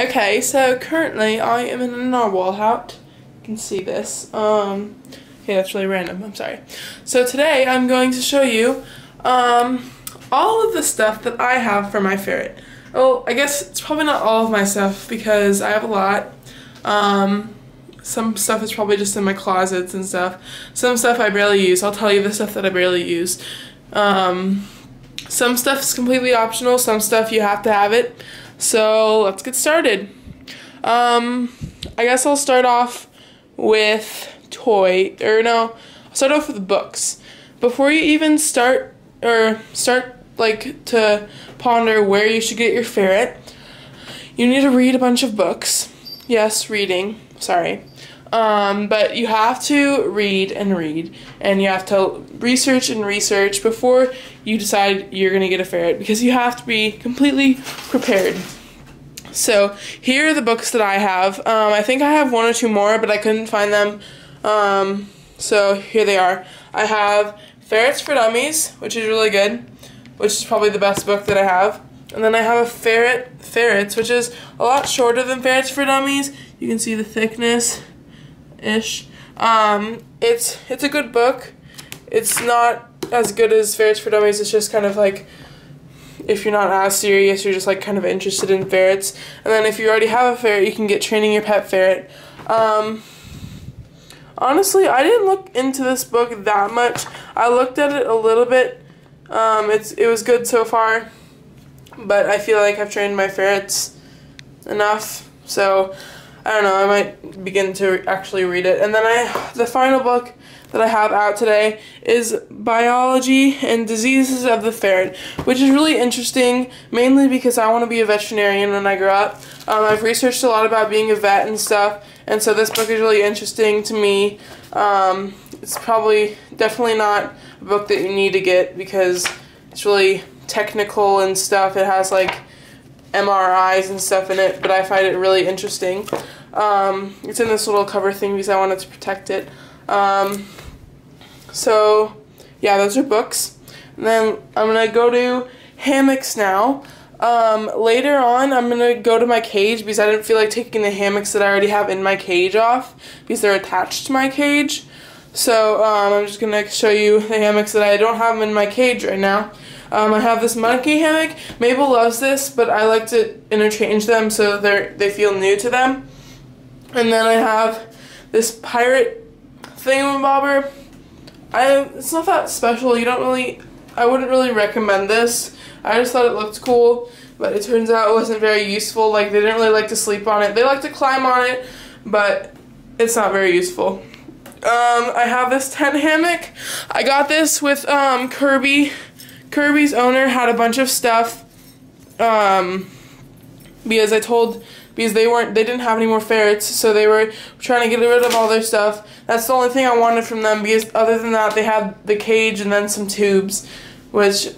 Okay, so currently I am in a narwhal hut. You can see this. Okay, that's really random. I'm sorry. So today I'm going to show you all of the stuff that I have for my ferret. Oh, I guess it's probably not all of my stuff because I have a lot. Some stuff is probably just in my closets and stuff. Some stuff I barely use. I'll tell you the stuff that I barely use. Some stuff is completely optional. Some stuff you have to have it. So let's get started. I guess I'll start off with I'll start off with books. Before you even start like to ponder where you should get your ferret, you need to read a bunch of books. Yes, reading, sorry. But you have to read and read, and you have to research and research before you decide you're gonna get a ferret, because you have to be completely prepared. So here are the books that I have. I think I have one or two more, but I couldn't find them. So here they are. I have Ferrets for Dummies, which is really good, which is probably the best book that I have. And then I have a Ferrets, which is a lot shorter than Ferrets for Dummies. You can see the thickness-ish. It's a good book. It's not as good as Ferrets for Dummies. It's just kind of like, if you're not as serious, you're just like kind of interested in ferrets. And then if you already have a ferret, you can get Training Your Pet Ferret. Honestly, I didn't look into this book that much. I looked at it a little bit. It was good so far, but I feel like I've trained my ferrets enough. So I don't know, I might begin to actually read it. And then the final book that I have out today is Biology and Diseases of the Ferret, which is really interesting, mainly because I want to be a veterinarian when I grow up. I've researched a lot about being a vet and stuff, and so this book is really interesting to me. It's definitely not a book that you need to get because it's really technical and stuff. It has like MRIs and stuff in it, but I find it really interesting. It's in this little cover thing because I wanted to protect it. So yeah, those are books. And then I'm gonna go to hammocks now. Later on, I'm gonna go to my cage because I didn't feel like taking the hammocks that I already have in my cage off because they're attached to my cage. So I'm just gonna show you the hammocks that I don't have in my cage right now. I have this monkey hammock. Mabel loves this, but I like to interchange them so they feel new to them. And then I have this pirate thingamabobber. It's not that special. I wouldn't really recommend this. I just thought it looked cool, but it turns out it wasn't very useful. Like, they didn't really like to sleep on it. They like to climb on it, but it's not very useful. I have this tent hammock. I got this with Kirby. Kirby's owner had a bunch of stuff because they didn't have any more ferrets, so they were trying to get rid of all their stuff. That's the only thing I wanted from them, because other than that they had the cage and then some tubes, which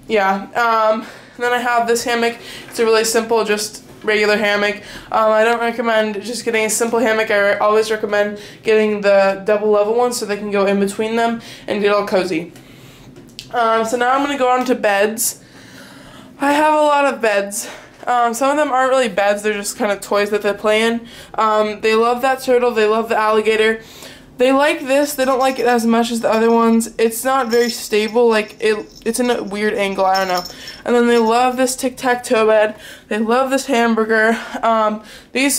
yeah. And then I have this hammock. It's a really simple, just regular hammock. I don't recommend just getting a simple hammock. I always recommend getting the double level one so they can go in between them and get all cozy. So now I'm going to go on to beds. I have a lot of beds. Some of them aren't really beds, they're just kind of toys that they play in. They love that turtle, they love the alligator. They like this, they don't like it as much as the other ones. It's not very stable, like it's in a weird angle, I don't know. And then they love this tic-tac-toe bed. They love this hamburger. Most of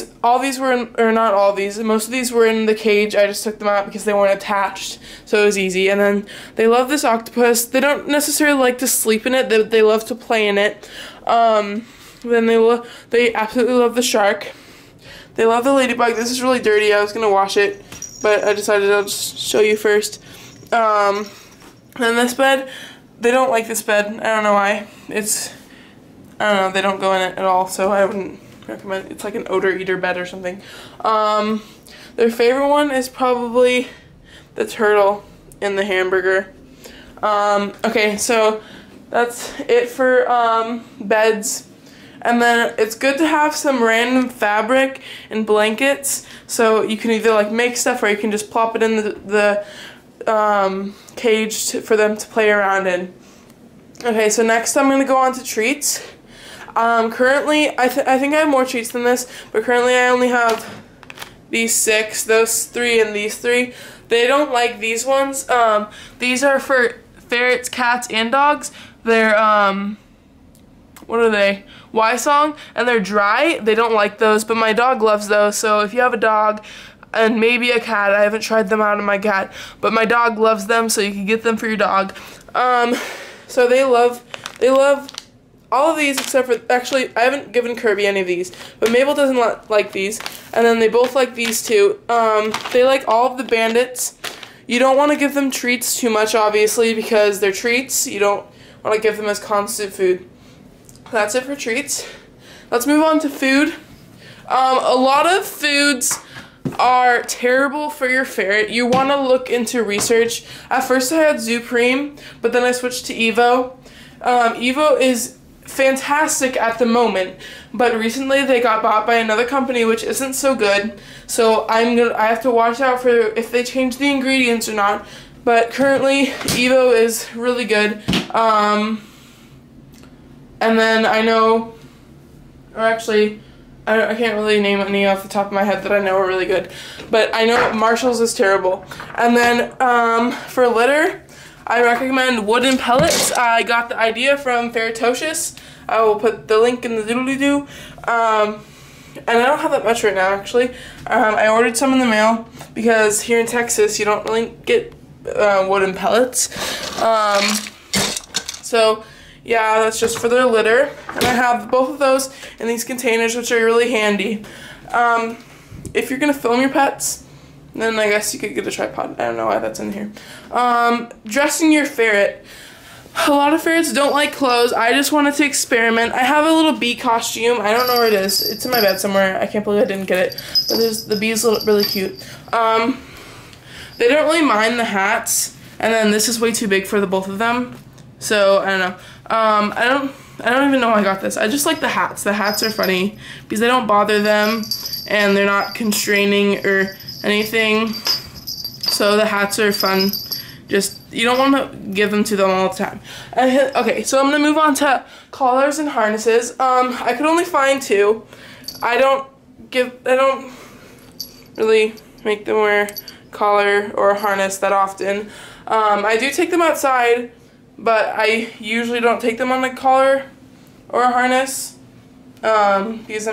these were in the cage. I just took them out because they weren't attached, so it was easy. And then they love this octopus. They don't necessarily like to sleep in it, they love to play in it. Then they absolutely love the shark. They love the ladybug. This is really dirty. I was gonna wash it, but I decided I'll just show you first. And this bed, they don't like this bed. I don't know why. I don't know, they don't go in it at all, so I wouldn't recommend it. It's like an odor eater bed or something. Their favorite one is probably the turtle in the hamburger. Okay, so that's it for beds. And then it's good to have some random fabric and blankets, so you can either like make stuff or you can just plop it in the cage for them to play around in. Okay, so next I'm going to go on to treats. Currently, I think I have more treats than this, but currently I only have these 6, those 3, and these 3. They don't like these ones. These are for ferrets, cats, and dogs. They're, what are they? Y-Song, and they're dry. They don't like those, but my dog loves those. So if you have a dog and maybe a cat, I haven't tried them out on my cat, but my dog loves them, so you can get them for your dog. So they love all of these except for, actually, I haven't given Kirby any of these, but Mabel doesn't like these, and then they both like these too. They like all of the bandits. You don't want to give them treats too much, obviously, because they're treats. You don't want to give them as constant food. That's it for treats. Let's move on to food. A lot of foods are terrible for your ferret. You want to look into research. At first I had Zupreme, but then I switched to Evo. Evo is fantastic at the moment, but recently they got bought by another company which isn't so good. So I have to watch out for if they change the ingredients or not. But currently Evo is really good. And then I know, or actually, I can't really name any off the top of my head that I know are really good. But I know Marshall's is terrible. And then for litter, I recommend wooden pellets. I got the idea from Ferretocious. I will put the link in the doodly-doo. And I don't have that much right now, actually. I ordered some in the mail because here in Texas, you don't really get wooden pellets. So yeah, that's just for their litter. And I have both of those in these containers, which are really handy. If you're gonna film your pets, then I guess you could get a tripod. I don't know why that's in here. Dressing your ferret. A lot of ferrets don't like clothes. I just wanted to experiment. I have a little bee costume. I don't know where it is. It's in my bed somewhere. I can't believe I didn't get it. But the bees look really cute. They don't really mind the hats. And then this is way too big for the both of them. So, I don't know. I don't even know how I got this. I just like the hats. The hats are funny because they don't bother them and they're not constraining or anything. So the hats are fun. Just, you don't want to give them to them all the time. Okay, so I'm going to move on to collars and harnesses. I could only find 2. I don't really make them wear collar or a harness that often. I do take them outside, but I usually don't take them on a collar or a harness because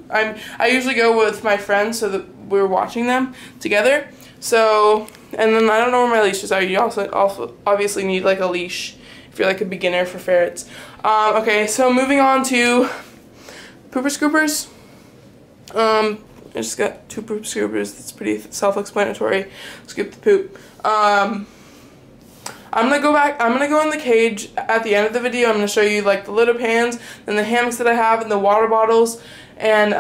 I usually go with my friends so that we're watching them together. So, and then I don't know where my leashes are. You also obviously need like a leash if you're like a beginner for ferrets. Okay, so moving on to pooper scoopers. I just got 2 poop scoopers. That's pretty self-explanatory. Scoop the poop. I'm gonna go in the cage at the end of the video. I'm gonna show you like the litter pans and the hammocks that I have and the water bottles and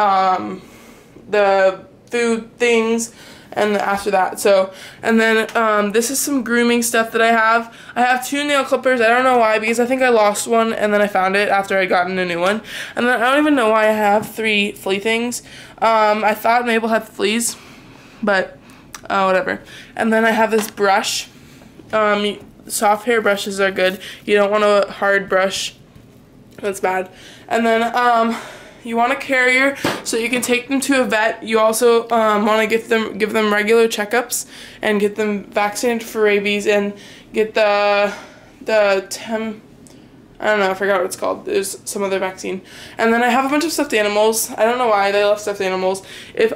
the food things and after that. So, and then this is some grooming stuff that I have. I have 2 nail clippers. I don't know why, because I think I lost one and then I found it after I gotten a new one. And then I don't even know why I have 3 flea things. I thought Mabel had fleas, but whatever. And then I have this brush. Soft hair brushes are good. You don't want a hard brush. That's bad. And then you want a carrier so you can take them to a vet. You also want to give them regular checkups and get them vaccinated for rabies and get I don't know, I forgot what it's called. There's some other vaccine. And then I have a bunch of stuffed animals. I don't know why they love stuffed animals.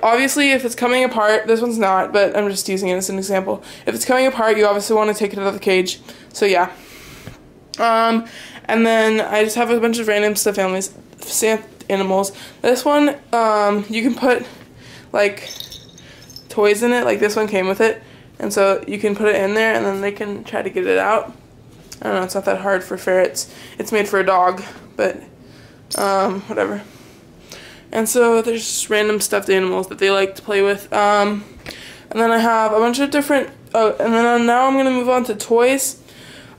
Obviously if it's coming apart, this one's not, but I'm just using it as an example. If it's coming apart, you obviously want to take it out of the cage. So yeah. And then I just have a bunch of random stuffed animals. This one, you can put like toys in it. Like this one came with it. And so you can put it in there and then they can try to get it out. I don't know, it's not that hard for ferrets. It's made for a dog, but whatever. And so there's just random stuffed animals that they like to play with. And then I have a bunch of different, and then now I'm going to move on to toys.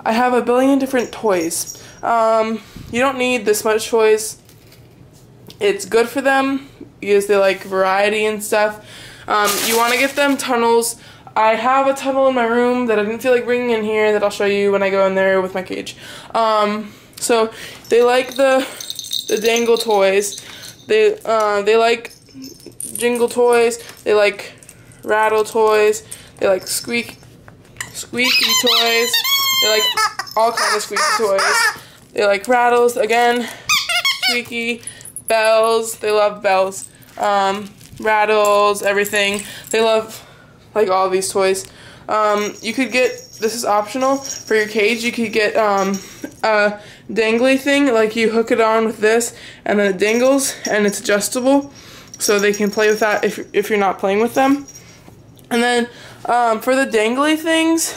I have a billion different toys. You don't need this much toys. It's good for them because they like variety and stuff. You want to get them tunnels. I have a tunnel in my room that I didn't feel like bringing in here that I'll show you when I go in there with my cage. So they like the the dangle toys. They like jingle toys. They like rattle toys. They like squeaky toys. They like all kinds of squeaky toys. They like rattles, again, squeaky, bells. They love bells. Rattles, everything. They love like all these toys. You could get, this is optional for your cage, you could get a dangly thing, like you hook it on with this and then it dangles and it's adjustable, so they can play with that if you're not playing with them. And then for the dangly things,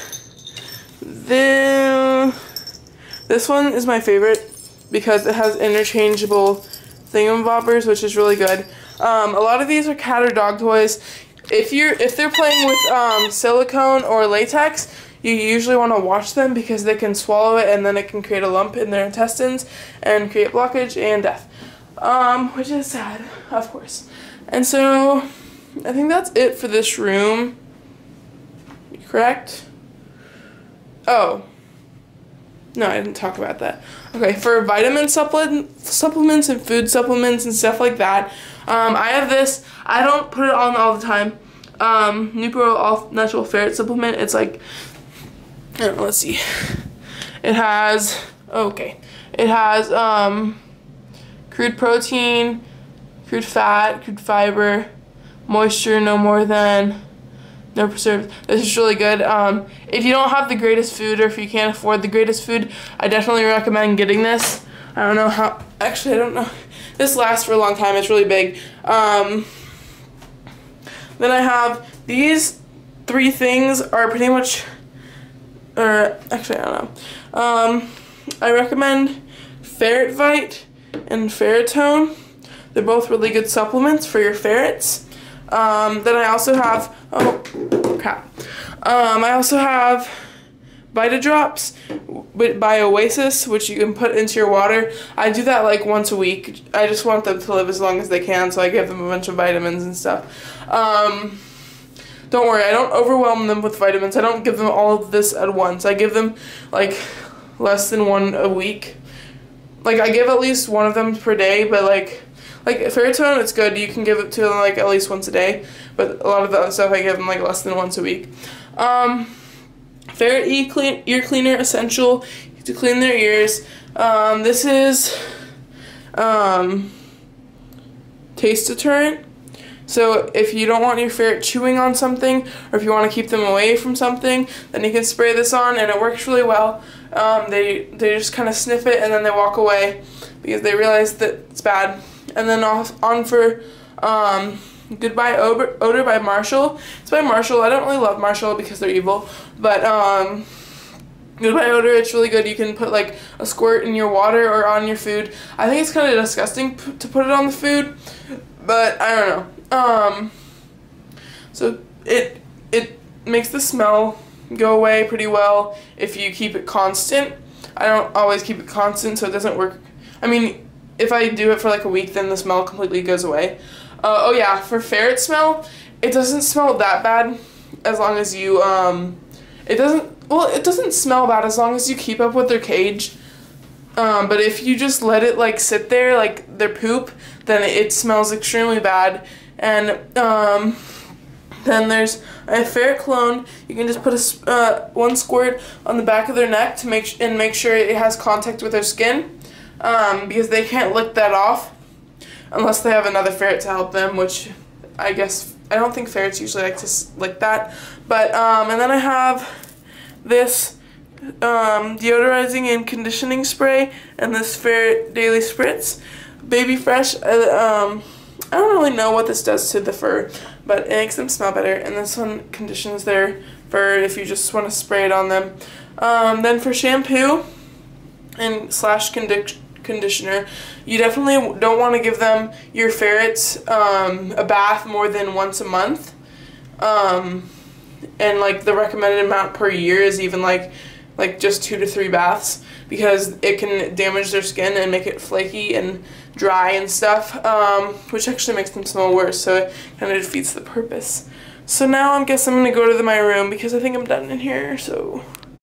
this one is my favorite because it has interchangeable thingamabobbers, which is really good. A lot of these are cat or dog toys. If they're playing with silicone or latex, you usually want to wash them because they can swallow it and then it can create a lump in their intestines and create blockage and death, which is sad, of course. And so I think that's it for this room. Correct? Oh. No, I didn't talk about that. Okay, for vitamin supplements and food supplements and stuff like that, I have this. I don't put it on all the time. Nupro All Natural Ferret Supplement. It's like, I don't know, let's see. It has, okay. It has crude protein, crude fat, crude fiber, moisture no more than, no preservatives. This is really good. If you don't have the greatest food or if you can't afford the greatest food, I definitely recommend getting this. I don't know how, actually I don't know. This lasts for a long time. It's really big. Then I have these 3 things are pretty much, or actually I don't know. I recommend Ferret Vite and Ferritone. They're both really good supplements for your ferrets. Then I also have, oh crap. I also have Vita Drops by Oasis, which you can put into your water. I do that like once a week. I just want them to live as long as they can, so I give them a bunch of vitamins and stuff. Don't worry, I don't overwhelm them with vitamins. I don't give them all of this at once. I give them like less than 1 a week. Like I give at least 1 of them per day, but like Ferritone, it's good. You can give it to them like at least once a day, but a lot of the other stuff I give them like less than once a week. Ferret Ear Cleaner Essential to clean their ears. This is taste deterrent. So if you don't want your ferret chewing on something, or if you want to keep them away from something, then you can spray this on, and it works really well. They just kind of sniff it and then they walk away because they realize that it's bad. And then on for Goodbye Odor by Marshall. It's by Marshall. I don't really love Marshall because they're evil, but Goodbye Odor, it's really good. You can put like a squirt in your water or on your food. I think it's kind of disgusting to put it on the food, but I don't know. So it makes the smell go away pretty well if you keep it constant. I don't always keep it constant, so it doesn't work. I mean, if I do it for like a week, then the smell completely goes away. Oh yeah, for ferret smell, it doesn't smell that bad as long as you, it doesn't smell bad as long as you keep up with their cage. But if you just let it like sit there, like their poop, then it smells extremely bad. And then there's a ferret cologne. You can just put a 1 squirt on the back of their neck to make sure it has contact with their skin, because they can't lick that off unless they have another ferret to help them, which I don't think ferrets usually like to lick that. But and then I have this deodorizing and conditioning spray and this Ferret Daily Spritz Baby Fresh. I don't really know what this does to the fur, but it makes them smell better, and this one conditions their fur if you just want to spray it on them. Then for shampoo and / conditioner, you definitely don't want to give them your ferrets a bath more than once a month, and like the recommended amount per year is even like just 2 to 3 baths, because it can damage their skin and make it flaky and dry and stuff, which actually makes them smell worse, so it kind of defeats the purpose. So now I guess I'm going to go to my room because I think I'm done in here, so...